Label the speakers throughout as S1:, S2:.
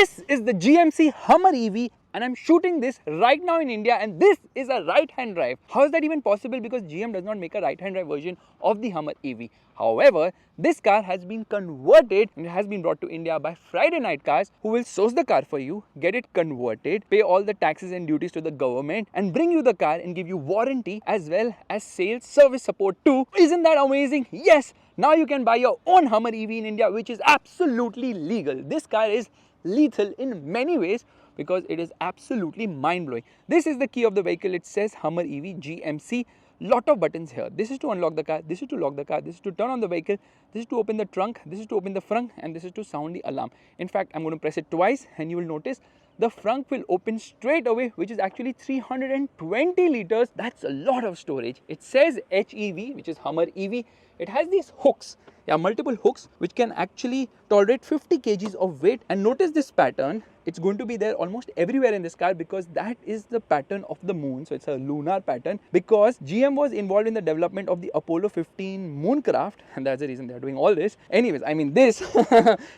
S1: This is the GMC Hummer EV and I'm shooting this right now in India, and this is a right-hand drive. How is that even possible? Because GM does not make a right-hand drive version of the Hummer EV. However, this car has been converted and it has been brought to India by Friday Night Cars, who will source the car for you, get it converted, pay all the taxes and duties to the government and bring you the car and give you warranty as well as sales service support too. Isn't that amazing? Yes! Now you can buy your own Hummer EV in India, which is absolutely legal. This car is lethal in many ways because it is absolutely mind-blowing. This is the key of the vehicle. It says Hummer EV GMC. Lot of buttons here. This is to unlock the car, this is to lock the car, this is to turn on the vehicle, this is to open the trunk, this is to open the front, and this is to sound the alarm. In fact, I'm going to press it twice and you will notice the front will open straight away, which is actually 320 liters. That's a lot of storage. It says HEV, which is Hummer EV. It has these hooks, multiple hooks, which can actually tolerate 50 kgs of weight. And notice this pattern. It's going to be there almost everywhere in this car because that is the pattern of the moon. So it's a lunar pattern because GM was involved in the development of the Apollo 15 mooncraft, and that's the reason they're doing all this. Anyways, I mean this,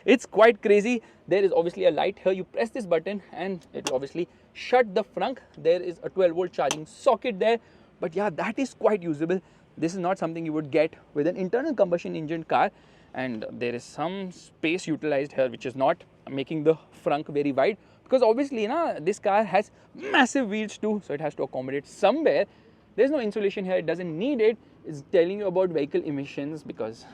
S1: it's quite crazy. There is obviously a light here. You press this button and it will obviously shut the front. There is a 12-volt charging socket there. But yeah, that is quite usable. This is not something you would get with an internal combustion engine car, and there is some space utilized here which is not making the frunk very wide because obviously this car has massive wheels too, so it has to accommodate somewhere. There's no insulation here, it doesn't need it. It's telling you about vehicle emissions because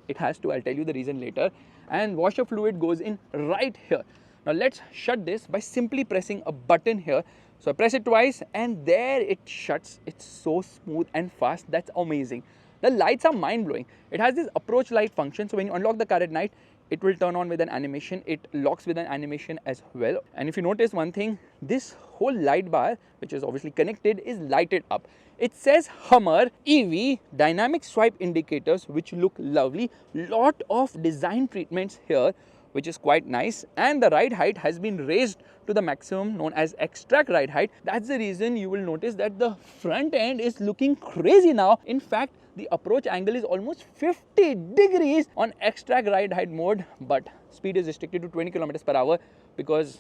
S1: it has to. I'll tell you the reason later. And washer fluid goes in right here. Now let's shut this by simply pressing a button here. So I press it twice and there it shuts. It's so smooth and fast. That's amazing. The lights are mind-blowing. It has this approach light function. So when you unlock the car at night, it will turn on with an animation. It locks with an animation as well. And if you notice one thing, this whole light bar, which is obviously connected, is lighted up. It says Hummer EV dynamic swipe indicators, which look lovely. Lot of design treatments here, which is quite nice, and the ride height has been raised to the maximum known as extract ride height. That's the reason you will notice that the front end is looking crazy now. In fact, the approach angle is almost 50 degrees on extract ride height mode, but speed is restricted to 20 kilometers per hour because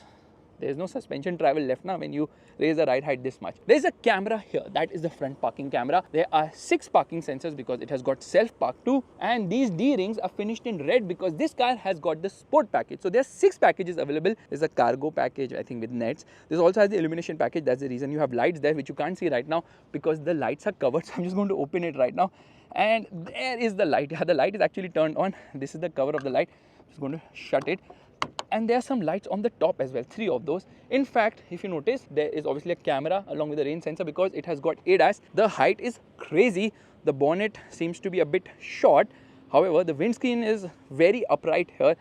S1: there's no suspension travel left now when you raise the ride height this much. There's a camera here. That is the front parking camera. There are 6 parking sensors because it has got self-park too. And these D-rings are finished in red because this car has got the sport package. So there's 6 packages available. There's a cargo package, I think, with nets. This also has the illumination package. That's the reason you have lights there, which you can't see right now because the lights are covered. So I'm just going to open it right now. And there is the light. The light is actually turned on. This is the cover of the light. I'm just going to shut it. And there are some lights on the top as well, 3 of those. In fact, if you notice, there is obviously a camera along with the rain sensor because it has got ADAS. The height is crazy. The bonnet seems to be a bit short. However, the windscreen is very upright here.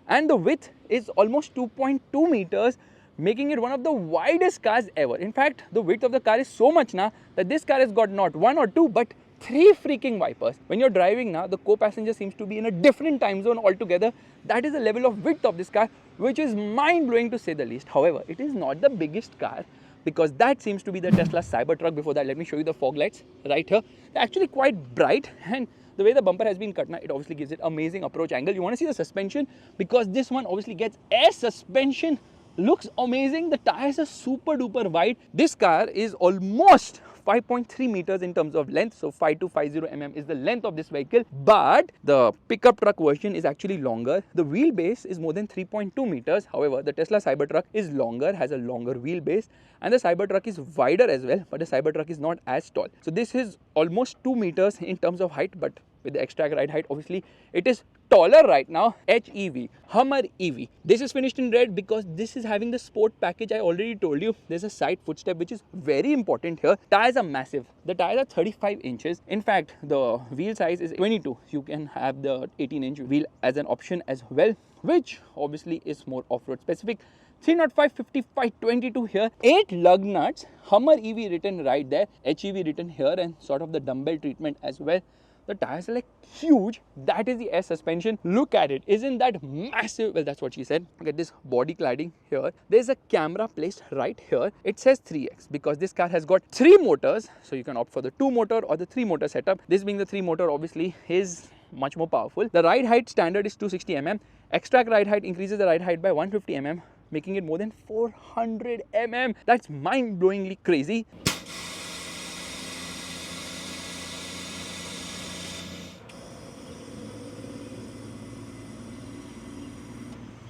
S1: And the width is almost 2.2 meters, making it one of the widest cars ever. In fact, the width of the car is so much now that this car has got not 1 or 2, but 3 freaking wipers. When you're driving now, the co-passenger seems to be in a different time zone altogether. That is the level of width of this car, which is mind-blowing to say the least. However, it is not the biggest car because that seems to be the Tesla Cybertruck. Before that, let me show you the fog lights right here. They're actually quite bright, and the way the bumper has been cut now, it obviously gives it amazing approach angle. You want to see the suspension because this one obviously gets air suspension. Looks amazing. The tires are super duper wide. This car is almost 5.3 meters in terms of length, so 5250 mm is the length of this vehicle, but the pickup truck version is actually longer. The wheelbase is more than 3.2 meters. However, the Tesla Cybertruck is longer, has a longer wheelbase, and the Cybertruck is wider as well, but the Cybertruck is not as tall. So this is almost 2 meters in terms of height, but with the extra ride height, obviously it is taller right now. HEV, Hummer EV. This is finished in red because this is having the sport package. I already told you there's a side footstep which is very important here. Tires are massive. The tires are 35 inches. In fact, the wheel size is 22. You can have the 18-inch wheel as an option as well, which obviously is more off-road specific. 305, 55, 22 here. 8 lug nuts. Hummer EV written right there. HEV written here, and sort of the dumbbell treatment as well. The tires are like huge. That is the air suspension. Look at it. Isn't that massive? Well, that's what she said. Look at this body cladding here. There's a camera placed right here. It says 3x because this car has got 3 motors. So you can opt for the 2 motor or the 3 motor setup. This being the 3 motor obviously is much more powerful. The ride height standard is 260 mm. Extract ride height increases the ride height by 150 mm. making it more than 400 mm. That's mind-blowingly crazy.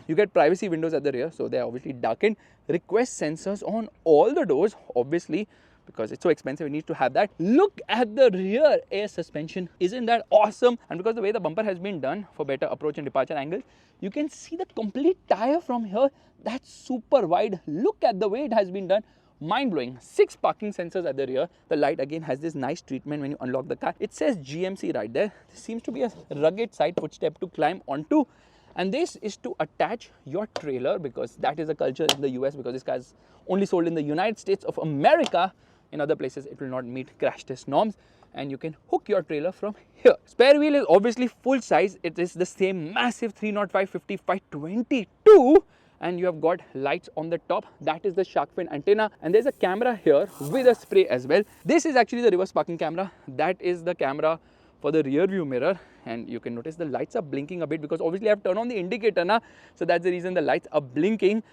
S1: You get privacy windows at the rear, so they're obviously darkened. Request sensors on all the doors, obviously, because it's so expensive, it needs to have that. Look at the rear air suspension. Isn't that awesome? And because the way the bumper has been done for better approach and departure angles, you can see the complete tire from here. That's super wide. Look at the way it has been done. Mind-blowing. 6 parking sensors at the rear. The light again has this nice treatment when you unlock the car. It says GMC right there. This seems to be a rugged side footstep to climb onto. And this is to attach your trailer, because that is a culture in the US, because this car is only sold in the United States of America. In other places, it will not meet crash test norms, and you can hook your trailer from here. Spare wheel is obviously full size. It is the same massive 305/55/22, and you have got lights on the top. That is the shark fin antenna, and there's a camera here with a spray as well. This is actually the reverse parking camera. That is the camera for the rear view mirror, and you can notice the lights are blinking a bit because obviously I have turned on the indicator now, so that's the reason the lights are blinking.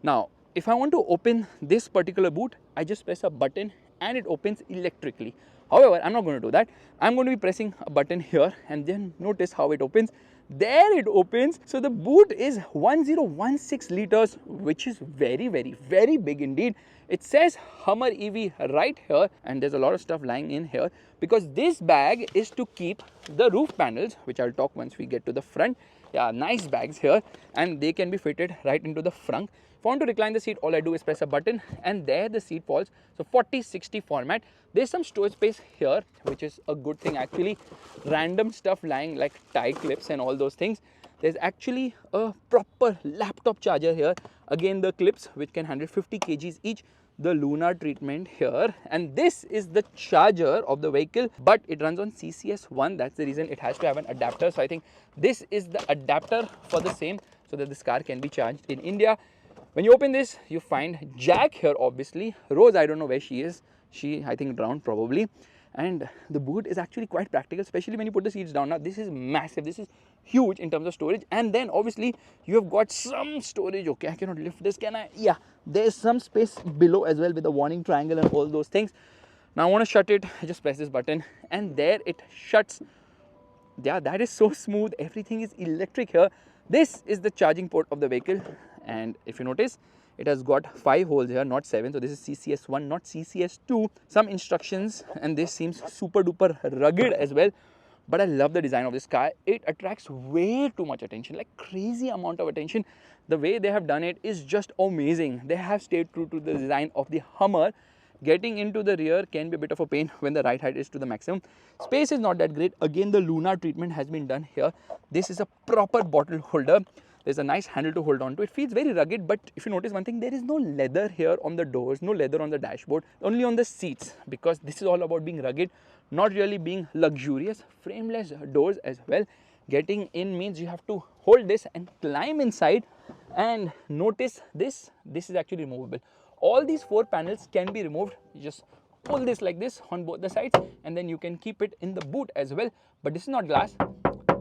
S1: Now, if I want to open this particular boot, I just press a button and it opens electrically. However, I'm not going to do that. I'm going to be pressing a button here, and then notice how it opens. There it opens. So the boot is 1016 liters, which is very, very, very big indeed. It says Hummer EV right here, and there's a lot of stuff lying in here, because this bag is to keep the roof panels, which I'll talk once we get to the front. Yeah, nice bags here, and they can be fitted right into the front. If I want to recline the seat, all I do is press a button, and there the seat falls. So 40/60 format. There's some storage space here, which is a good thing actually. Random stuff lying like tie clips and all those things. There's actually a proper laptop charger here. Again, the clips which can handle 50 kgs each. The lunar treatment here, and this is the charger of the vehicle, but it runs on CCS1. That's the reason it has to have an adapter. So I think this is the adapter for the same, so that this car can be charged in India. When you open this, you find Jack here, obviously. Rose, I don't know where she is. She, I think, drowned probably. And the boot is actually quite practical, especially when you put the seats down. Now, this is massive. This is huge in terms of storage. And then, obviously, you have got some storage. Okay, I cannot lift this, can I? Yeah, there's some space below as well with the warning triangle and all those things. Now, I want to shut it. I just press this button, and there it shuts. Yeah, that is so smooth. Everything is electric here. This is the charging port of the vehicle. And if you notice, it has got 5 holes here, not 7. So this is CCS1, not CCS2. Some instructions, and this seems super duper rugged as well. But I love the design of this car. It attracts way too much attention, like crazy amount of attention. The way they have done it is just amazing. They have stayed true to the design of the Hummer. Getting into the rear can be a bit of a pain when the ride height is to the maximum. Space is not that great. Again, the lunar treatment has been done here. This is a proper bottle holder. There's a nice handle to hold on to. It feels very rugged, but if you notice one thing, there is no leather here on the doors, no leather on the dashboard, only on the seats, because this is all about being rugged, not really being luxurious. Frameless doors as well. Getting in means you have to hold this and climb inside, and notice this is actually removable. All these 4 panels can be removed. You just pull this like this on both the sides, and then you can keep it in the boot as well. But this is not glass.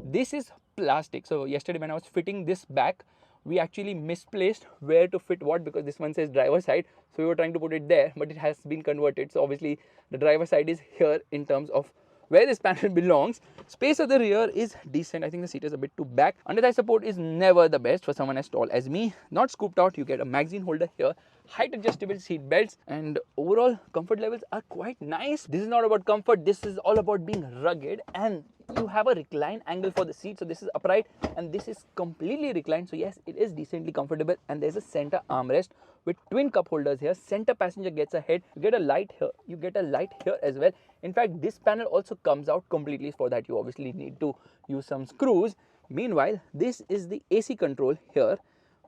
S1: This is plastic. So yesterday when I was fitting this back, we actually misplaced where to fit what, because this one says driver side, so we were trying to put it there, but it has been converted. So obviously the driver side is here in terms of where this panel belongs. Space at the rear is decent. I think the seat is a bit too back. Under thigh support is never the best for someone as tall as me. Not scooped out. You get a magazine holder here, height adjustable seat belts, and overall comfort levels are quite nice. This is not about comfort. This is all about being rugged, and you have a recline angle for the seat. So this is upright and this is completely reclined. So yes, it is decently comfortable, and there's a center armrest with twin cup holders here. Center passenger gets a head. You get a light here. You get a light here as well. In fact, this panel also comes out completely. For that, you obviously need to use some screws. Meanwhile, this is the AC control here,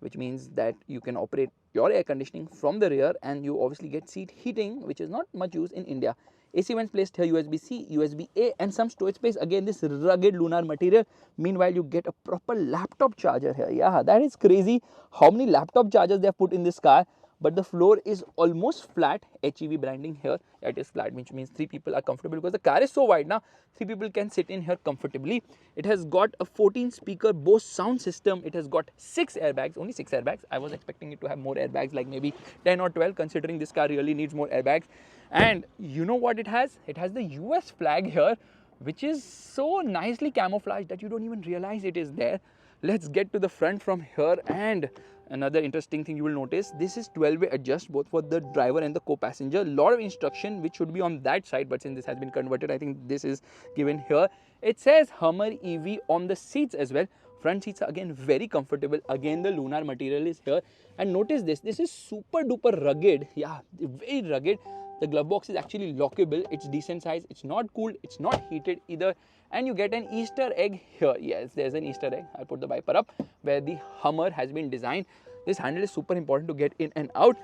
S1: which means that you can operate your air conditioning from the rear, and you obviously get seat heating, which is not much used in India. AC vents placed here, USB-C, USB-A, and some storage space. Again, this rugged lunar material. Meanwhile, you get a proper laptop charger here. Yeah, that is crazy. How many laptop chargers they have put in this car? but the floor is almost flat. HEV branding here. It is flat, which means 3 people are comfortable because the car is so wide now. 3 people can sit in here comfortably. It has got a 14 speaker Bose sound system. It has got 6 airbags, only 6 airbags. I was expecting it to have more airbags, like maybe 10 or 12, considering this car really needs more airbags. And you know what it has? It has the US flag here, which is so nicely camouflaged that you don't even realize it is there. Let's get to the front from here. And another interesting thing you will notice, this is 12-way adjust both for the driver and the co-passenger. A lot of instruction which should be on that side, but since this has been converted, I think this is given here. It says Hummer EV on the seats as well. Front seats are again very comfortable. Again, the lunar material is here. And notice this is super duper rugged. Yeah, very rugged. The glove box is actually lockable. It's decent size. It's not cooled. It's not heated either. And you get an Easter egg here. Yes, there's an Easter egg. I'll put the wiper up where the Hummer has been designed. This handle is super important to get in and out.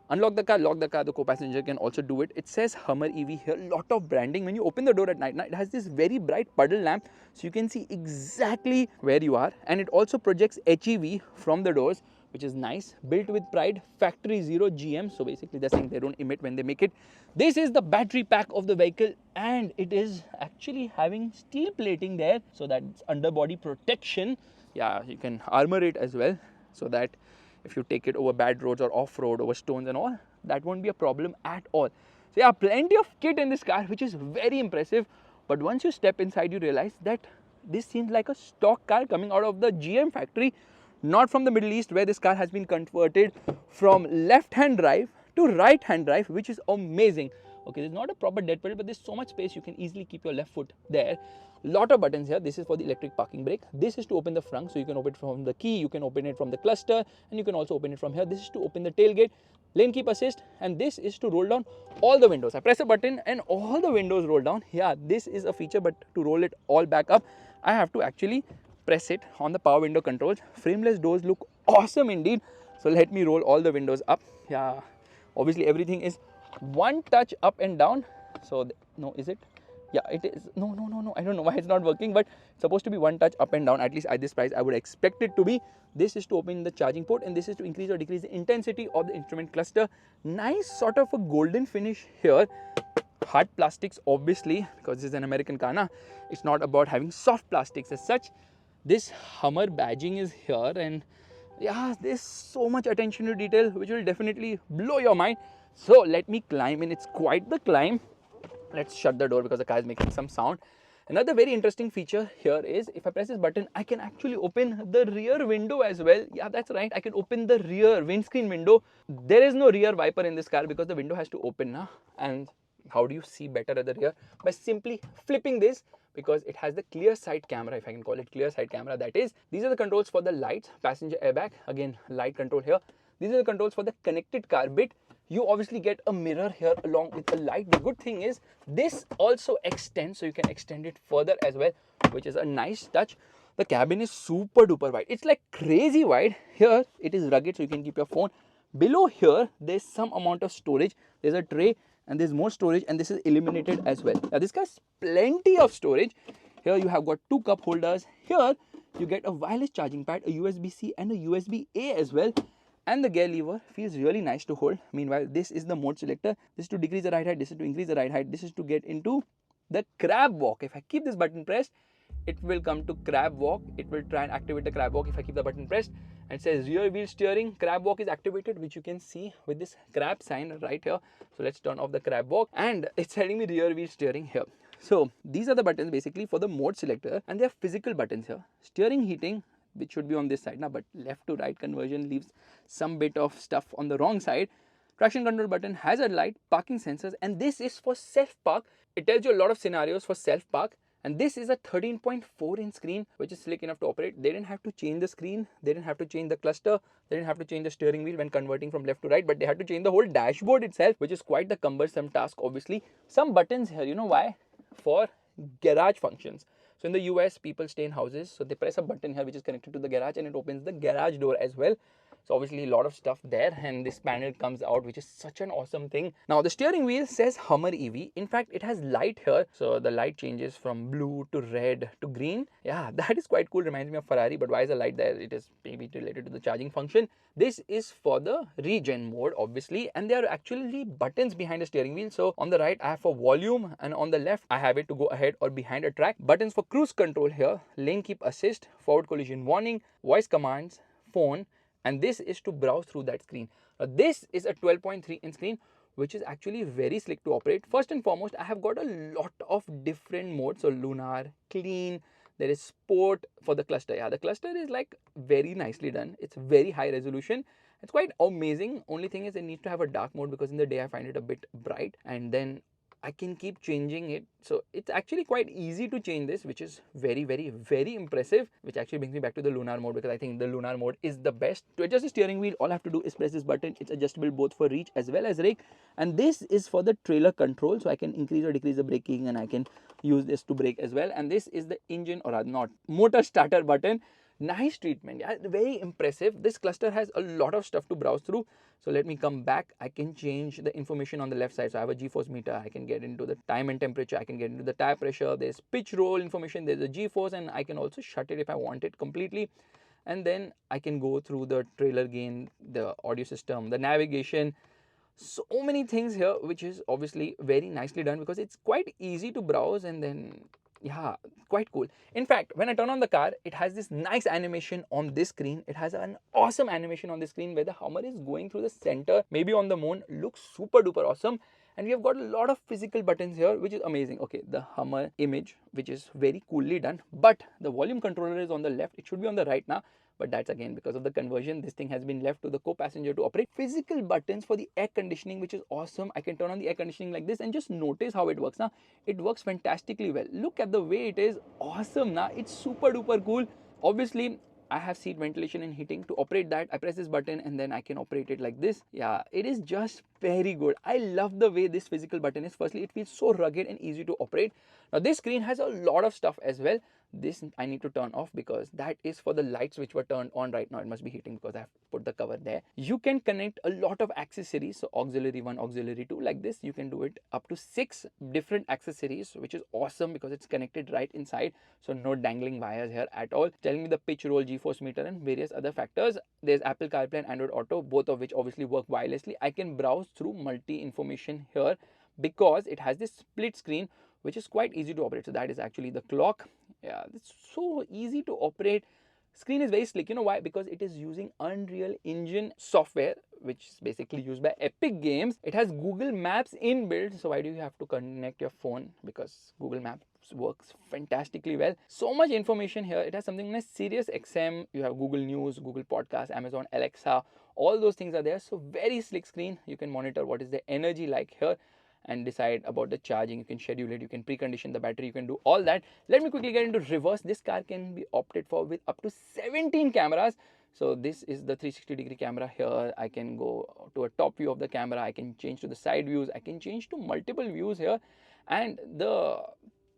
S1: Unlock the car, lock the car. The co-passenger can also do it. It says Hummer EV here. Lot of branding. When you open the door at night, it has this very bright puddle lamp, so you can see exactly where you are. And it also projects HEV from the doors, which is nice. Built with pride, factory zero GM. So basically they're saying they don't emit when they make it. This is the battery pack of the vehicle, and it is actually having steel plating there, so that's underbody protection. Yeah, you can armor it as well, so that if you take it over bad roads or off-road, over stones and all, that won't be a problem at all. So yeah, plenty of kit in this car, which is very impressive. But once you step inside, you realize that this seems like a stock car coming out of the GM factory, not from the Middle East, where this car has been converted from left-hand drive to right-hand drive, which is amazing. Okay, there's not a proper dead pedal, but there's so much space you can easily keep your left foot there. Lot of buttons here. This is for the electric parking brake. This is to open the front, so you can open it from the key, you can open it from the cluster, and you can also open it from here. This is to open the tailgate, lane keep assist, and this is to roll down all the windows. I press a button and all the windows roll down. Yeah, this is a feature, but to roll it all back up, I have to actually press it on the power window controls. Frameless doors look awesome indeed. So let me roll all the windows up. Yeah, obviously everything is one touch up and down. So no, is it? Yeah, it is. No. I don't know why it's not working, but it's supposed to be one touch up and down. At least at this price, I would expect it to be. This is to open the charging port, and this is to increase or decrease the intensity of the instrument cluster. Nice sort of a golden finish here. Hard plastics, obviously, because this is an American car now. It's not about having soft plastics as such. This Hummer badging is here, and yeah, there's so much attention to detail which will definitely blow your mind. So let me climb in. It's quite the climb. Let's shut the door because the car is making some sound. Another very interesting feature here is if I press this button, I can actually open the rear window as well. Yeah, that's right. I can open the rear windscreen window. There is no rear wiper in this car because the window has to open now. And how do you see better at the rear? By simply flipping this, because it has the clear side camera, if I can call it clear side camera. That is, these are the controls for the lights, passenger airbag, again light control here. These are the controls for the connected car bit. You obviously get a mirror here along with the light. The good thing is this also extends, so you can extend it further as well, which is a nice touch. The cabin is super duper wide. It's like crazy wide. Here it is rugged, so you can keep your phone. Below here, there's some amount of storage. There's a tray and there's more storage, and this is illuminated as well. Now this has plenty of storage. Here you have got 2 cup holders. Here you get a wireless charging pad, a USB-C and a USB-A as well. And the gear lever feels really nice to hold. Meanwhile, this is the mode selector. This is to decrease the ride height. This is to increase the ride height. This is to get into the crab walk. If I keep this button pressed, it will come to crab walk. It will try and activate the crab walk if I keep the button pressed. And it says rear wheel steering. Crab walk is activated, which you can see with this crab sign right here. So let's turn off the crab walk, and it's telling me rear wheel steering here. So these are the buttons basically for the mode selector, and they are physical buttons here. Steering heating, which should be on this side now, but left to right conversion leaves some bit of stuff on the wrong side. Traction control button, hazard light, parking sensors, and this is for self park. It tells you a lot of scenarios for self park. And this is a 13.4 inch screen, which is slick enough to operate. They didn't have to change the screen, they didn't have to change the cluster, they didn't have to change the steering wheel when converting from left to right, but they had to change the whole dashboard itself, which is quite the cumbersome task, obviously. Some buttons here, you know why? For garage functions. So in the US, people stay in houses, so they press a button here which is connected to the garage, and it opens the garage door as well. So obviously a lot of stuff there, and this panel comes out, which is such an awesome thing. Now the steering wheel says Hummer EV. In fact, it has light here, so the light changes from blue to red to green. Yeah, that is quite cool. Reminds me of Ferrari, but why is the light there? It is maybe related to the charging function. This is for the regen mode, obviously, and there are actually buttons behind the steering wheel. So on the right I have for volume, and on the left I have it to go ahead or behind a track. Buttons for cruise control here, lane keep assist, forward collision warning, voice commands, phone, and this is to browse through that screen. Now this is a 12.3-inch screen, which is actually very slick to operate. First and foremost, I have got a lot of different modes. So lunar, clean, there is sport for the cluster. Yeah, the cluster is like very nicely done. It's very high resolution. It's quite amazing. Only thing is it needs to have a dark mode, because in the day I find it a bit bright, and then I can keep changing it. So it's actually quite easy to change this, which is very, very, very impressive, which actually brings me back to the lunar mode, because I think the lunar mode is the best. To adjust the steering wheel, all I have to do is press this button. It's adjustable both for reach as well as rake, and this is for the trailer control, so I can increase or decrease the braking, and I can use this to brake as well. And this is the engine, or rather not, motor starter button. Nice treatment, yeah, very impressive. This cluster has a lot of stuff to browse through. So let me come back. I can change the information on the left side. So I have a G-force meter. I can get into the time and temperature. I can get into the tire pressure. There's pitch roll information. There's a G-force, and I can also shut it if I want it completely. And then I can go through the trailer gain, the audio system, the navigation. So many things here, which is obviously very nicely done, because it's quite easy to browse, and then yeah, quite cool. In fact, when I turn on the car, it has this nice animation on this screen. It has an awesome animation on the screen where the Hummer is going through the center, maybe on the moon. Looks super duper awesome. And we have got a lot of physical buttons here, which is amazing. Okay, the Hummer image, which is very coolly done, but the volume controller is on the left. It should be on the right now, but that's again because of the conversion. This thing has been left to the co-passenger to operate. Physical buttons for the air conditioning, which is awesome. I can turn on the air conditioning like this, and just notice how it works. Now it works fantastically well. Look at the way it is awesome. Now it's super duper cool. Obviously I have seat ventilation and heating. To operate that, I press this button and then I can operate it like this. Yeah, it is just very good. I love the way this physical button is. Firstly, it feels so rugged and easy to operate. Now this screen has a lot of stuff as well. This I need to turn off, because that is for the lights which were turned on right now. It must be heating because I have put the cover there. You can connect a lot of accessories. So auxiliary 1, auxiliary 2, like this. You can do it up to 6 different accessories, which is awesome because it's connected right inside. So no dangling wires here at all. Telling me the pitch roll, G-force meter, and various other factors. There's Apple CarPlay and Android Auto, both of which obviously work wirelessly. I can browse through multi information here because it has this split screen, which is quite easy to operate. So that is actually the clock. Yeah, it's so easy to operate. Screen is very slick. You know why? Because it is using Unreal Engine software, which is basically used by Epic Games. It has Google Maps inbuilt. So why do you have to connect your phone? Because Google Maps works fantastically well. So much information here. It has something like Sirius XM. You have Google News, Google Podcasts, Amazon Alexa. All those things are there. So very slick screen. You can monitor what is the energy like here and decide about the charging. You can schedule it, you can precondition the battery, you can do all that. Let me quickly get into reverse. This car can be opted for with up to 17 cameras. So this is the 360-degree camera here. I can go to a top view of the camera, I can change to the side views, I can change to multiple views here. And the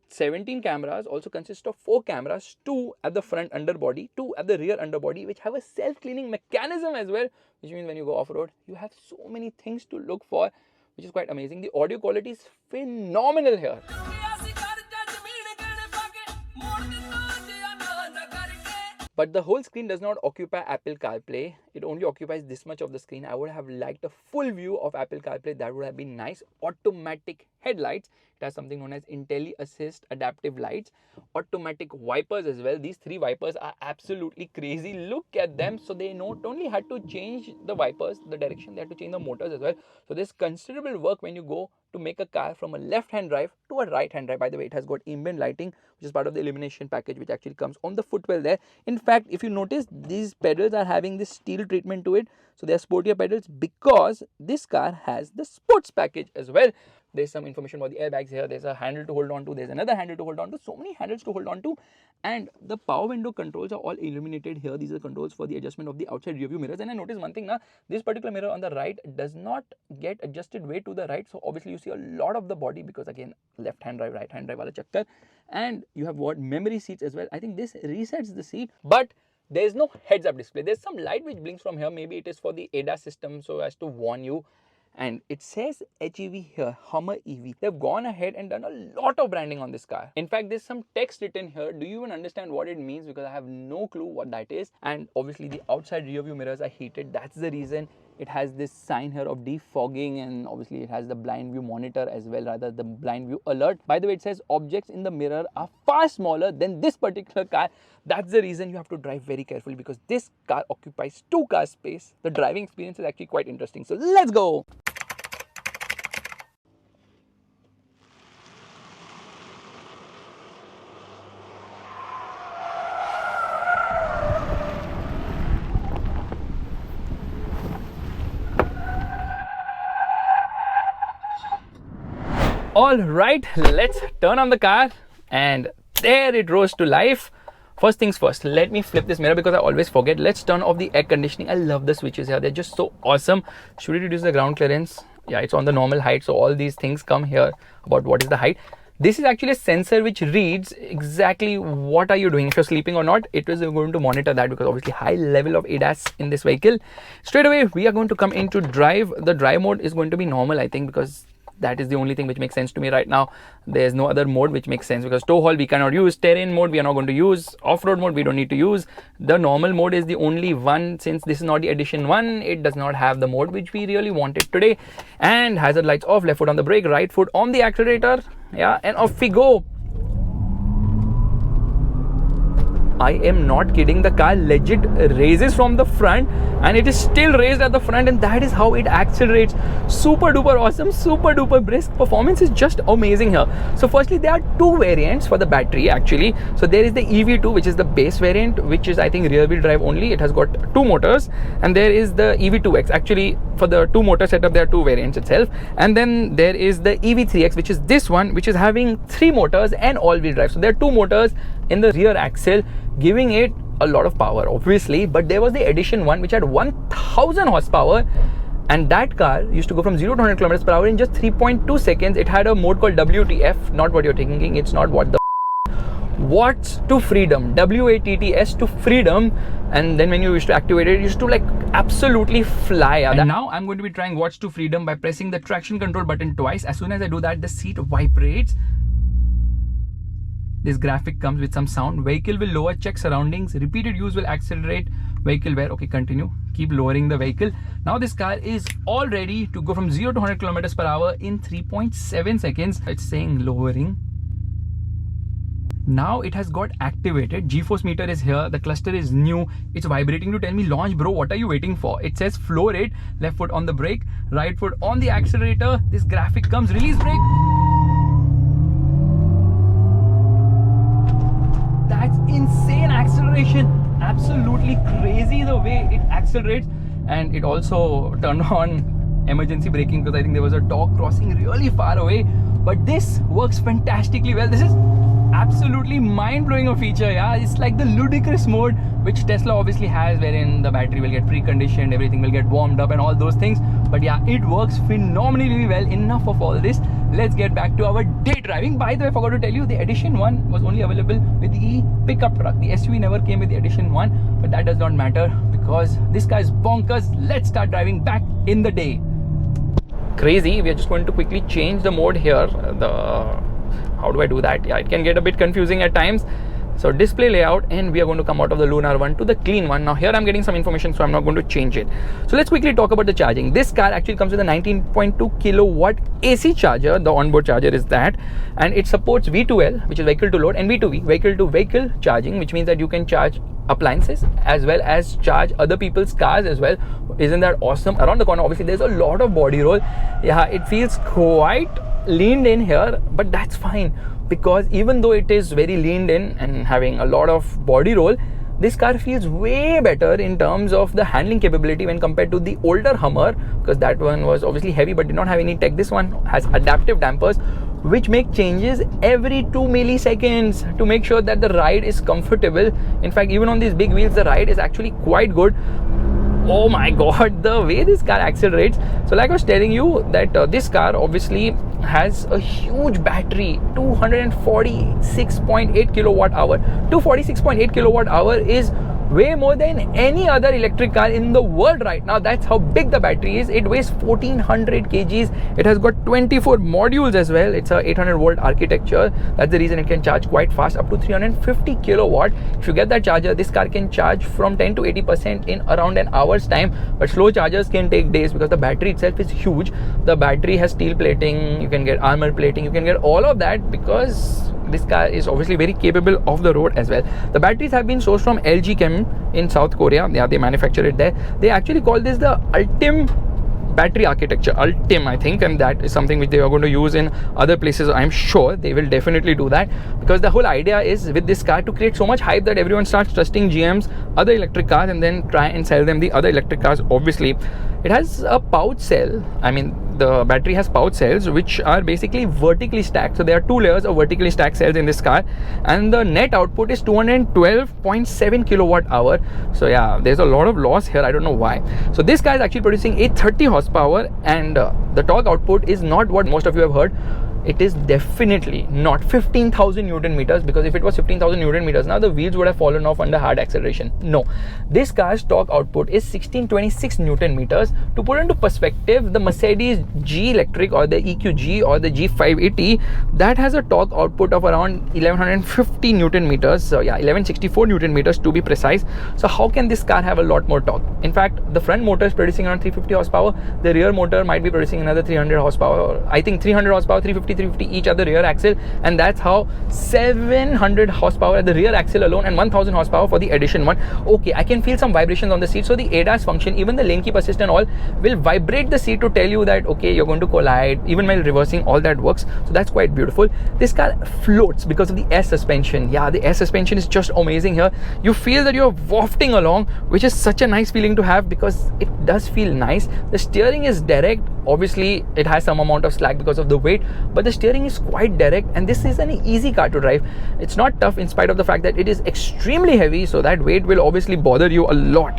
S1: 17 cameras also consist of 4 cameras, 2 at the front underbody, 2 at the rear underbody, which have a self-cleaning mechanism as well, which means when you go off-road, you have so many things to look for, which is quite amazing. The audio quality is phenomenal here. But the whole screen does not occupy Apple CarPlay. It only occupies this much of the screen. I would have liked a full view of Apple CarPlay. That would have been nice. Automatic headlights. It has something known as IntelliAssist adaptive lights. Automatic wipers as well. These 3 wipers are absolutely crazy. Look at them. So they not only had to change the wipers, the direction, they had to change the motors as well. So there's considerable work when you go to make a car from a left-hand drive to a right-hand drive. By the way, it has got ambient lighting, which is part of the illumination package, which actually comes on the footwell there. In fact, if you notice, these pedals are having this steel treatment to it. So they are sportier pedals because this car has the sports package as well. There's some information about the airbags here. There's a handle to hold on to. There's another handle to hold on to. So many handles to hold on to. And the power window controls are all illuminated here. These are controls for the adjustment of the outside rear view mirrors. And I noticed one thing now, this particular mirror on the right does not get adjusted way to the right. So obviously you see a lot of the body because again, left-hand drive, right-hand drive wala chakkar. And you have what memory seats as well. I think this resets the seat, but there's no heads-up display. There's some light which blinks from here. Maybe it is for the ADAS system, so as to warn you. And it says HEV here, Hummer EV. They've gone ahead and done a lot of branding on this car. In fact, there's some text written here. Do you even understand what it means? Because I have no clue what that is. And obviously the outside rear view mirrors are heated. That's the reason it has this sign here of defogging, and obviously it has the blind view monitor as well, rather the blind view alert. By the way, it says objects in the mirror are far smaller than this particular car. That's the reason you have to drive very carefully, because this car occupies 2 car space. The driving experience is actually quite interesting. So let's go. All right, let's turn on the car, and there it rose to life. First things first, let me flip this mirror because I always forget. Let's turn off the air conditioning. I love the switches here. They're just so awesome. Should we reduce the ground clearance? Yeah, it's on the normal height. So all these things come here about what is the height. This is actually a sensor which reads exactly what are you doing, if you're sleeping or not. It is going to monitor that, because obviously high level of ADAS in this vehicle. Straight away, we are going to come into drive. The drive mode is going to be normal, I think, because that is the only thing which makes sense to me right now. There's no other mode which makes sense, because tow haul we cannot use, terrain mode we are not going to use, off-road mode we don't need to use. The normal mode is the only one. Since this is not the edition 1, it does not have the mode which we really wanted today. And hazard lights off, left foot on the brake, right foot on the accelerator. Yeah, and off we go. I am not kidding, the car legit raises from the front, and it is still raised at the front, and that is how it accelerates. Super duper awesome, super duper brisk. Performance is just amazing here. So firstly, there are 2 variants for the battery actually. So there is the EV2, which is the base variant, which is I think rear wheel drive only. It has got 2 motors, and there is the EV2X. Actually, for the 2 motor setup, there are 2 variants itself. And then there is the EV3X, which is this one, which is having 3 motors and all-wheel drive. So there are 2 motors in the rear axle, giving it a lot of power obviously. But there was the edition 1 which had 1000 horsepower, and that car used to go from 0 to 100 kilometers per hour in just 3.2 seconds. It had a mode called WTF, not what you're thinking. It's not what the watts to freedom, WATTS to freedom. And then when you used to activate it, it used to like absolutely fly. And now I'm going to be trying watts to freedom by pressing the traction control button twice. As soon as I do that, the seat vibrates. This graphic comes with some sound. Vehicle will lower, check surroundings. Repeated use will accelerate. Vehicle wear. Okay, continue. Keep lowering the vehicle. Now this car is all ready to go from 0 to 100 kilometers per hour in 3.7 seconds. It's saying lowering. Now it has got activated. G-force meter is here. The cluster is new. It's vibrating to tell me launch, bro. What are you waiting for? It says flow rate. Left foot on the brake, right foot on the accelerator. This graphic comes. Release brake. That's insane acceleration. Absolutely crazy the way it accelerates. And it also turned on emergency braking, because I think there was a dog crossing really far away. But this works fantastically well. This is absolutely mind-blowing a feature. Yeah, it's like the ludicrous mode which Tesla obviously has, wherein the battery will get preconditioned, everything will get warmed up and all those things. But yeah, it works phenomenally well. Enough of all this, let's get back to our day driving. By the way, I forgot to tell you, the edition 1 was only available with the pickup truck. The SUV never came with the edition 1, but that does not matter because this guy is bonkers. Let's start driving back in the day. Crazy. We are just going to quickly change the mode here. How do I do that? Yeah, it can get a bit confusing at times. So display layout, and we are going to come out of the Lunar one to the clean one. Now here I'm getting some information, so I'm not going to change it. So let's quickly talk about the charging. This car actually comes with a 19.2 kilowatt AC charger. The onboard charger is that, and it supports V2L, which is vehicle to load, and V2V, vehicle to vehicle charging, which means that you can charge appliances as well as charge other people's cars as well. Isn't that awesome? Around the corner, obviously there's a lot of body roll. Yeah, it feels quite leaned in here, but that's fine, because even though it is very leaned in and having a lot of body roll, this car feels way better in terms of the handling capability when compared to the older Hummer, because that one was obviously heavy but did not have any tech. This one has adaptive dampers which make changes every 2 milliseconds to make sure that the ride is comfortable. In fact, even on these big wheels, the ride is actually quite good. Oh my god, the way this car accelerates. So like I was telling you that this car obviously has a huge battery, 246.8 kilowatt hour. 246.8 kilowatt hour is way more than any other electric car in the world right now. That's how big the battery is. It weighs 1400 kgs. It has got 24 modules as well. It's a 800 volt architecture. That's the reason it can charge quite fast, up to 350 kilowatt. If you get that charger, this car can charge from 10 to 80% in around an hour's time. But slow chargers can take days because the battery itself is huge. The battery has steel plating, you can get armor plating, you can get all of that because this car is obviously very capable of the road as well. The batteries have been sourced from LG Chem in South Korea. Yeah, they manufacture it there. They actually call this the Ultim battery architecture, Ultim, I think, and that is something which they are going to use in other places. I'm sure they will definitely do that, because the whole idea is with this car to create so much hype that everyone starts trusting GM's other electric cars and then try and sell them the other electric cars. Obviously, it has a pouch cell. I mean, the battery has pouch cells which are basically vertically stacked. So there are two layers of vertically stacked cells in this car, and the net output is 212.7 kilowatt hour. So yeah, there's a lot of loss here. I don't know why. So this car is actually producing 830 horsepower, and the torque output is not what most of you have heard. It is definitely not 15,000 Newton meters, because if it was 15,000 Newton meters, now the wheels would have fallen off under hard acceleration. No, this car's torque output is 1626 Newton meters. To put into perspective, the Mercedes G Electric or the EQG or the G580, that has a torque output of around 1150 Newton meters. So yeah, 1164 Newton meters to be precise. So how can this car have a lot more torque? In fact, the front motor is producing around 350 horsepower. The rear motor might be producing another 300 horsepower. I think 300 horsepower, 350 each at the rear axle, and that's how 700 horsepower at the rear axle alone and 1000 horsepower for the Edition one. Okay, I can feel some vibrations on the seat, so the ADAS function, even the lane keep assist and all, will vibrate the seat to tell you that okay, you're going to collide. Even while reversing, all that works. So that's quite beautiful. This car floats because of the air suspension. Yeah, the air suspension is just amazing here. You feel that you're wafting along, which is such a nice feeling to have because it does feel nice. The steering is direct. Obviously, it has some amount of slack because of the weight, but the steering is quite direct, and this is an easy car to drive. It's not tough in spite of the fact that it is extremely heavy, so that weight will obviously bother you a lot.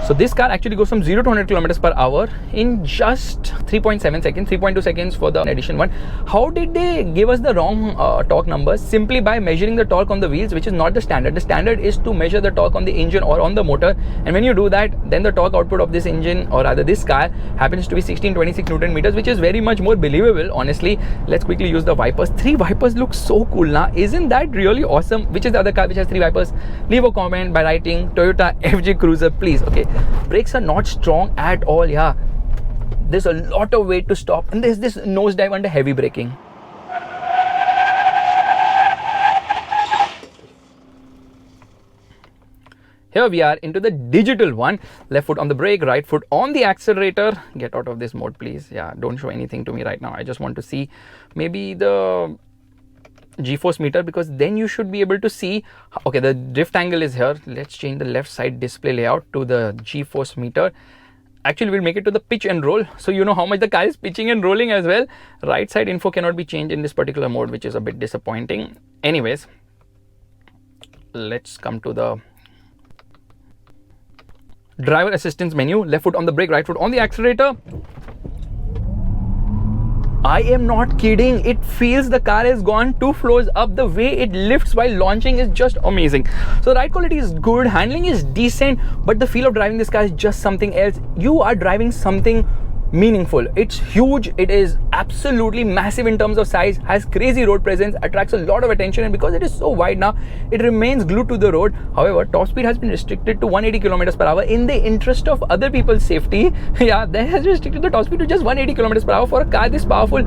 S1: So this car actually goes from 0 to 100 kilometers per hour in just 3.7 seconds, 3.2 seconds for the Edition one. How did they give us the wrong torque numbers? Simply by measuring the torque on the wheels, which is not the standard. The standard is to measure the torque on the engine or on the motor, and when you do that, then the torque output of this engine, or rather this car, happens to be 1626 Newton meters, which is very much more believable, honestly. Let's quickly use the wipers. 3 wipers look so cool now. Isn't that really awesome? Which is the other car which has 3 wipers? Leave a comment by writing Toyota FJ Cruiser, please. Okay, brakes are not strong at all. Yeah, there's a lot of weight to stop, and there's this nosedive under heavy braking. Here we are into the digital one. Left foot on the brake, right foot on the accelerator. Get out of this mode, please. Yeah, don't show anything to me right now. I just want to see maybe the G-force meter, because then you should be able to see. Okay, the drift angle is here. Let's change the left side display layout to the G-force meter. Actually, we'll make it to the pitch and roll, so you know how much the car is pitching and rolling as well. Right side info cannot be changed in this particular mode, which is a bit disappointing. Anyways, let's come to the driver assistance menu. Left foot on the brake, right foot on the accelerator. I am not kidding. It feels the car has gone 2 floors up. The way it lifts while launching is just amazing. So ride quality is good, handling is decent, but the feel of driving this car is just something else. You are driving something meaningful. It's huge. It is absolutely massive in terms of size, has crazy road presence, attracts a lot of attention, and because it is so wide now, it remains glued to the road. However, top speed has been restricted to 180 kilometers per hour in the interest of other people's safety. Yeah, they has restricted the top speed to just 180 kilometers per hour for a car this powerful.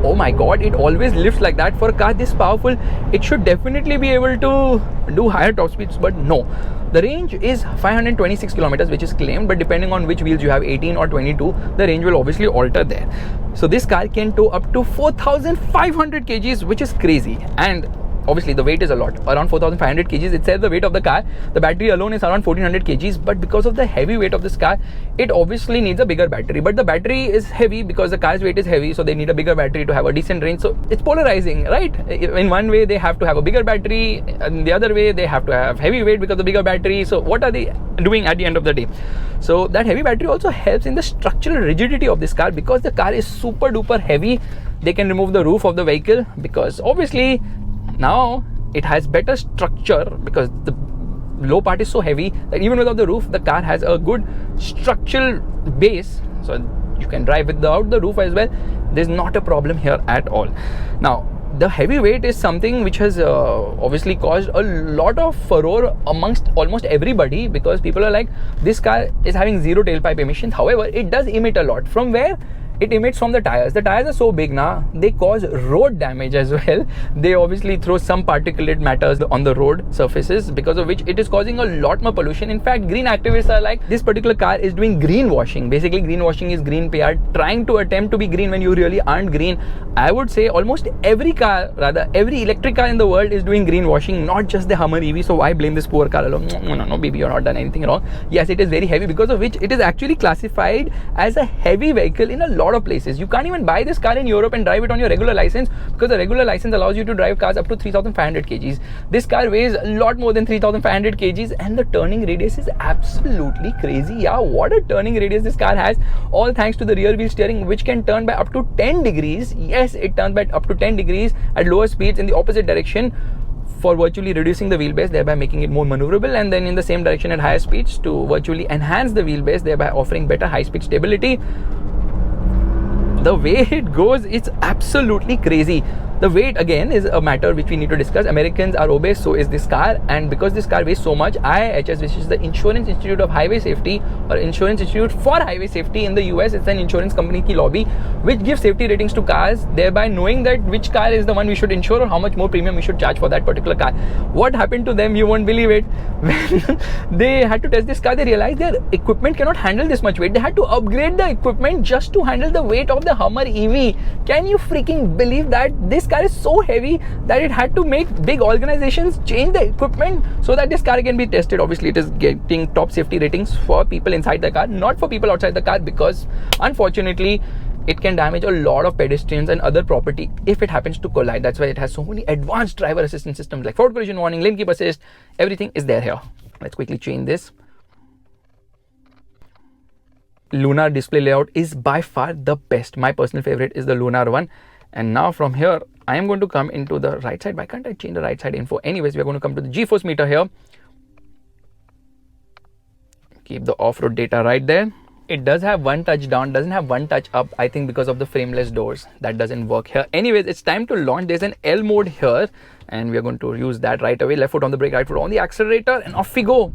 S1: Oh my god, it always lifts like that. For a car this powerful, it should definitely be able to do higher top speeds, but no. The range is 526 kilometers, which is claimed, but depending on which wheels you have, 18 or 22, the range will obviously alter there. So this car can tow up to 4,500 kgs, which is crazy. And obviously the weight is a lot, around 4,500 kgs. It says the weight of the car. The battery alone is around 1,400 kgs, but because of the heavy weight of this car, it obviously needs a bigger battery. But the battery is heavy because the car's weight is heavy, so they need a bigger battery to have a decent range. So it's polarizing, right? In one way they have to have a bigger battery, and the other way they have to have heavy weight because of the bigger battery. So what are they doing at the end of the day? So that heavy battery also helps in the structural rigidity of this car, because the car is super duper heavy. They can remove the roof of the vehicle, because obviously Now it has better structure because the low part is so heavy that even without the roof, the car has a good structural base. So you can drive without the roof as well. There's not a problem here at all. Now, the heavy weight is something which has obviously caused a lot of furore amongst almost everybody, because people are like, this car is having zero tailpipe emissions. However, it does emit a lot. From where? It emits from the tires. The tires are so big now, they cause road damage as well. They obviously throw some particulate matters on the road surfaces, because of which it is causing a lot more pollution. In fact, green activists are like, this particular car is doing greenwashing. Basically, greenwashing is green PR, trying to attempt to be green when you really aren't green. I would say almost every car, rather every electric car in the world is doing greenwashing, not just the Hummer EV. So why blame this poor car alone? No, baby, you're not done anything wrong. Yes, it is very heavy, because of which it is actually classified as a heavy vehicle in a lot of places. You can't even buy this car in Europe and drive it on your regular license, because the regular license allows you to drive cars up to 3,500 kgs. This car weighs a lot more than 3,500 kgs, and the turning radius is absolutely crazy. Yeah, what a turning radius this car has, all thanks to the rear wheel steering, which can turn by up to 10 degrees. Yes, it turns by up to 10 degrees at lower speeds in the opposite direction, for virtually reducing the wheelbase, thereby making it more maneuverable, and then in the same direction at higher speeds to virtually enhance the wheelbase, thereby offering better high-speed stability. The way it goes, it's absolutely crazy. The weight again is a matter which we need to discuss. Americans are obese, so is this car, and because this car weighs so much, IIHS, which is the Insurance Institute of Highway Safety or Insurance Institute for Highway Safety in the US, it's an insurance company ki lobby which gives safety ratings to cars, thereby knowing that which car is the one we should insure or how much more premium we should charge for that particular car. What happened to them, you won't believe it. When they had to test this car, they realized their equipment cannot handle this much weight. They had to upgrade the equipment just to handle the weight of the Hummer EV. Can you freaking believe that? This car is so heavy that it had to make big organizations change the equipment so that this car can be tested. Obviously, it is getting top safety ratings for people inside the car, not for people outside the car, because unfortunately it can damage a lot of pedestrians and other property if it happens to collide. That's why it has so many advanced driver assistance systems like forward collision warning, lane keep assist, everything is there here. Let's quickly change this. Lunar display layout is by far the best. My personal favorite is the Lunar one. And now from here, I am going to come into the right side. Why can't I change the right side info? Anyways, we are going to come to the G-force meter here. Keep the off-road data right there. It does have one touch down, doesn't have one touch up, I think because of the frameless doors. That doesn't work here. Anyways, it's time to launch. There's an L mode here, and we are going to use that right away. Left foot on the brake, right foot on the accelerator, and off we go.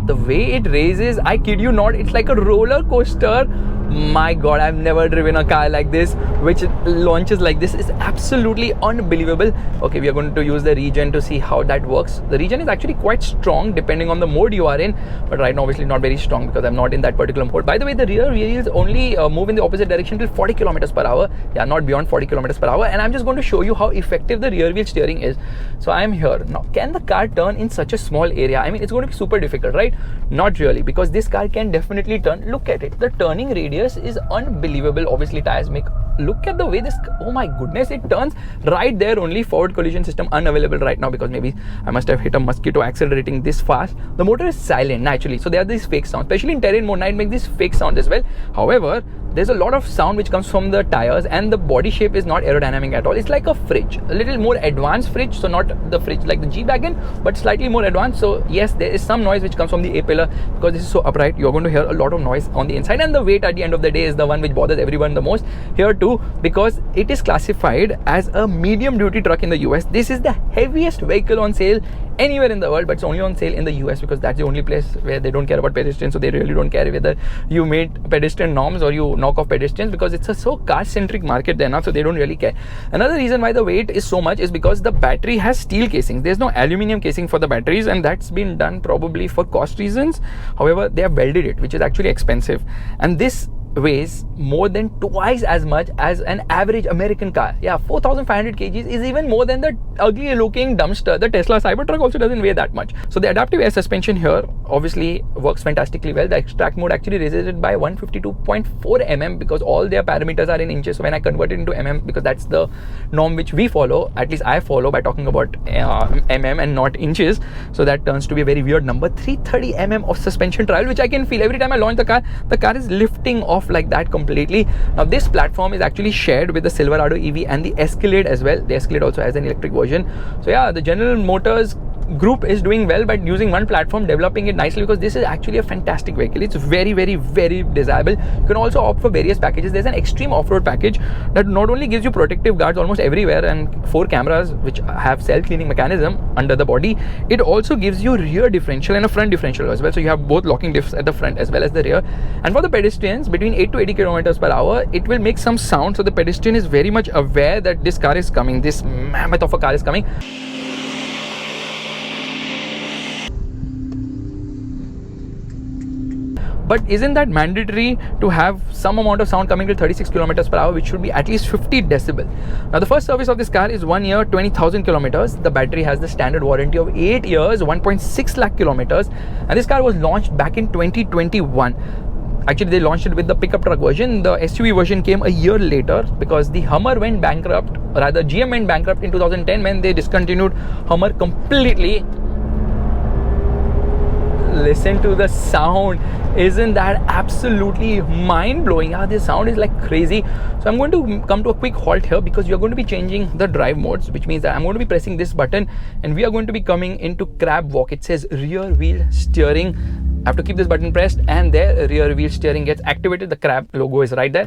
S1: The way it raises, I kid you not, it's like a roller coaster. My god, I've never driven a car like this which launches like this. It's absolutely unbelievable. Okay, we are going to use the regen to see how that works. The regen is actually quite strong depending on the mode you are in, but right now obviously not very strong because I'm not in that particular mode. By the way, the rear wheels only move in the opposite direction till 40 kilometers per hour. Yeah, not beyond 40 kilometers per hour. And I'm just going to show you how effective the rear wheel steering is. So I am here now. Can the car turn in such a small area? I mean, it's going to be super difficult, right? Not really, because this car can definitely turn. Look at it, the turning radius is unbelievable. Obviously tires make, look at the way this, oh my goodness, it turns right there. Only forward collision system unavailable right now because maybe I must have hit a mosquito accelerating this fast. The motor is silent naturally, so there are these fake sounds, especially in terrain mode. Now it makes these fake sounds as well. However, there's a lot of sound which comes from the tires, and the body shape is not aerodynamic at all. It's like a fridge, a little more advanced fridge. So not the fridge like the G-Wagon, but slightly more advanced. So yes, there is some noise which comes from the A-pillar because this is so upright. You're going to hear a lot of noise on the inside, and the weight at the end of the day is the one which bothers everyone the most here too, because it is classified as a medium duty truck in the US. This is the heaviest vehicle on sale anywhere in the world, but it's only on sale in the US because that's the only place where they don't care about pedestrians. So they really don't care whether you meet pedestrian norms or you knock off pedestrians, because it's a so car centric market there now, so they don't really care. Another reason why the weight is so much is because the battery has steel casings. There's no aluminum casing for the batteries, and that's been done probably for cost reasons. However, they have welded it, which is actually expensive, and this weighs more than twice as much as an average American car. Yeah, 4,500 kgs is even more than the ugly looking dumpster. The Tesla Cybertruck also doesn't weigh that much. So the adaptive air suspension here obviously works fantastically well. The extract mode actually raises it by 152.4 mm because all their parameters are in inches. So when I convert it into mm, because that's the norm which we follow, at least I follow by talking about mm and not inches, so that turns to be a very weird number. 330 mm of suspension travel, which I can feel every time I launch the car is lifting off off like that completely. Now this platform is actually shared with the Silverado EV and the Escalade as well. The Escalade also has an electric version. So yeah, the General Motors group is doing well by using one platform, developing it nicely, because this is actually a fantastic vehicle. It's very, very, very desirable. You can also opt for various packages. There's an extreme off-road package that not only gives you protective guards almost everywhere and 4 cameras which have self-cleaning mechanism under the body, it also gives you rear differential and a front differential as well. So you have both locking diffs at the front as well as the rear. And for the pedestrians, between 8 to 80 kilometers per hour, it will make some sound, so the pedestrian is very much aware that this car is coming, this mammoth of a car is coming. But isn't that mandatory to have some amount of sound coming to 36 kilometers per hour, which should be at least 50 decibel? Now the first service of this car is 1 year, 20,000 kilometers. The battery has the standard warranty of 8 years, 1.6 lakh kilometers. And this car was launched back in 2021. Actually, they launched it with the pickup truck version. The SUV version came a year later because the Hummer went bankrupt, or rather GM went bankrupt in 2010 when they discontinued Hummer completely. Listen to the sound. Isn't that absolutely mind-blowing? Yeah, this sound is like crazy. So I'm going to come to a quick halt here because you're going to be changing the drive modes, which means that I'm going to be pressing this button and we are going to be coming into crab walk. It says rear wheel steering. I have to keep this button pressed and there rear wheel steering gets activated. The crab logo is right there.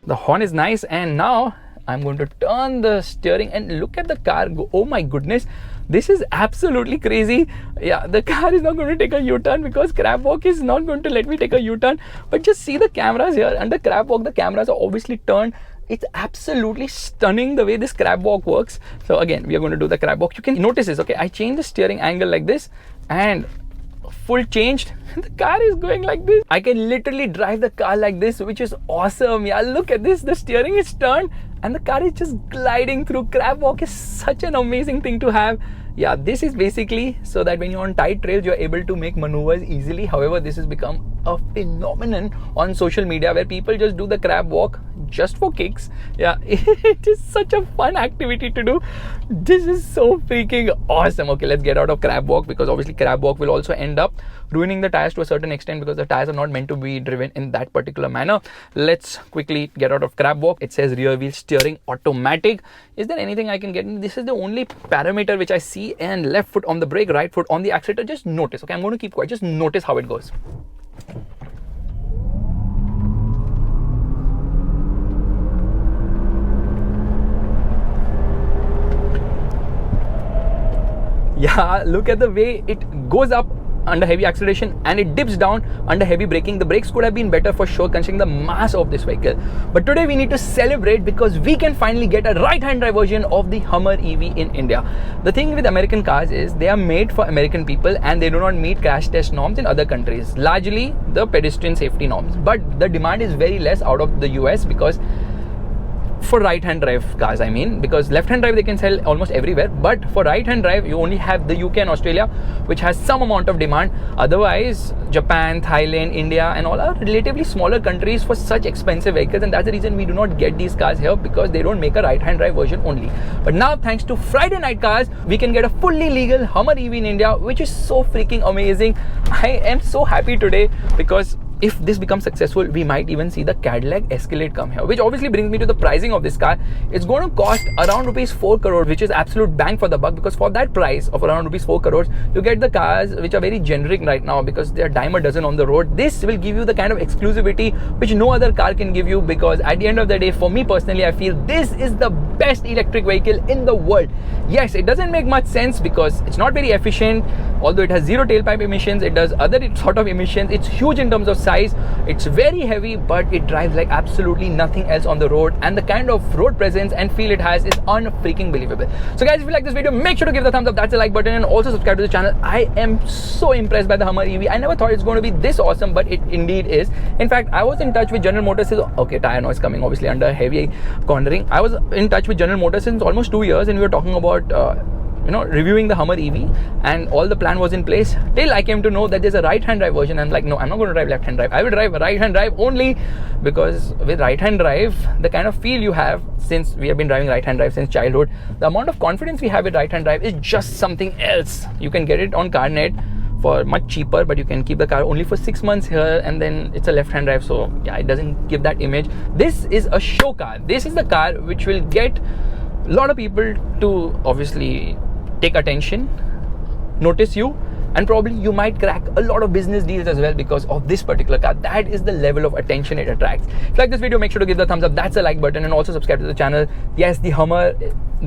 S1: The horn is nice, and now I'm going to turn the steering and look at the car go. Oh my goodness, this is absolutely crazy. Yeah, the car is not going to take a U-turn because crab walk is not going to let me take a U-turn. But just see the cameras here. Under crab walk, the cameras are obviously turned. It's absolutely stunning the way this crab walk works. So again, we are going to do the crab walk. You can notice this. Okay, I changed the steering angle like this and full changed. The car is going like this. I can literally drive the car like this, which is awesome. Yeah, look at this. The steering is turned and the car is just gliding through. Crab walk is such an amazing thing to have. Yeah, this is basically so that when you're on tight trails, you're able to make maneuvers easily. However, this has become a phenomenon on social media where people just do the crab walk just for kicks. Yeah, it is such a fun activity to do. This is so freaking awesome. Okay, let's get out of crab walk because obviously crab walk will also end up ruining the tires to a certain extent because the tires are not meant to be driven in that particular manner. Let's quickly get out of crab walk. It says rear wheel steering automatic. Is there anything I can get in? This is the only parameter which I see, and left foot on the brake, right foot on the accelerator. Just notice. Okay, I'm going to keep quiet. Just notice how it goes. Yeah, look at the way it goes up under heavy acceleration and it dips down under heavy braking. The brakes could have been better for sure considering the mass of this vehicle. But today we need to celebrate because we can finally get a right-hand drive version of the Hummer EV in India. The thing with American cars is they are made for American people and they do not meet crash test norms in other countries, largely the pedestrian safety norms. But the demand is very less out of the US because for right-hand drive cars, I mean, because left-hand drive they can sell almost everywhere, but for right-hand drive you only have the UK and Australia, which has some amount of demand. Otherwise, Japan, Thailand, India and all are relatively smaller countries for such expensive vehicles, and that's the reason we do not get these cars here, because they don't make a right-hand drive version only. But now, thanks to Friday Night Cars, we can get a fully legal Hummer EV in India, which is so freaking amazing. I am so happy today because if this becomes successful, we might even see the Cadillac Escalade come here, which obviously brings me to the pricing of this car. It's going to cost around rupees 4 crore, which is absolute bang for the buck, because for that price of around rupees 4 crores, you get the cars which are very generic right now because they're dime a dozen on the road. This will give you the kind of exclusivity which no other car can give you, because at the end of the day, for me personally, I feel this is the best electric vehicle in the world. Yes, it doesn't make much sense because it's not very efficient, although it has zero tailpipe emissions, it does other sort of emissions. It's huge in terms of size. It's very heavy, but it drives like absolutely nothing else on the road, and the kind of road presence and feel it has is unfreaking believable. So guys, if you like this video, make sure to give the thumbs up, that's the like button, and also subscribe to the channel. I am so impressed by the Hummer EV. I never thought it's going to be this awesome, but it indeed is. In fact, I was in touch with General Motors. Okay, tire noise coming obviously under heavy cornering. I was in touch with General Motors since almost 2 years, and we were talking about reviewing the Hummer EV, and all the plan was in place till I came to know that there's a right-hand drive version. I'm like, no, I'm not going to drive left-hand drive. I will drive a right-hand drive only, because with right-hand drive, the kind of feel you have, since we have been driving right-hand drive since childhood, the amount of confidence we have with right-hand drive is just something else. You can get it on CarNet for much cheaper, but you can keep the car only for 6 months here, and then it's a left-hand drive, so yeah, it doesn't give that image. This is a show car. This is the car which will get a lot of people to obviously take attention, notice you, and probably you might crack a lot of business deals as well because of this particular car. That is the level of attention it attracts. If you like this video, make sure to give the thumbs up. That's the like button, and also subscribe to the channel. Yes, the Hummer,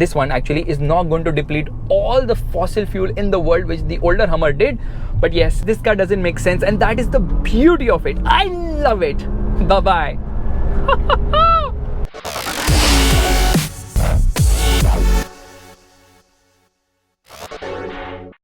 S1: this one actually is not going to deplete all the fossil fuel in the world, which the older Hummer did. But yes, this car doesn't make sense, and that is the beauty of it. I love it. Bye-bye.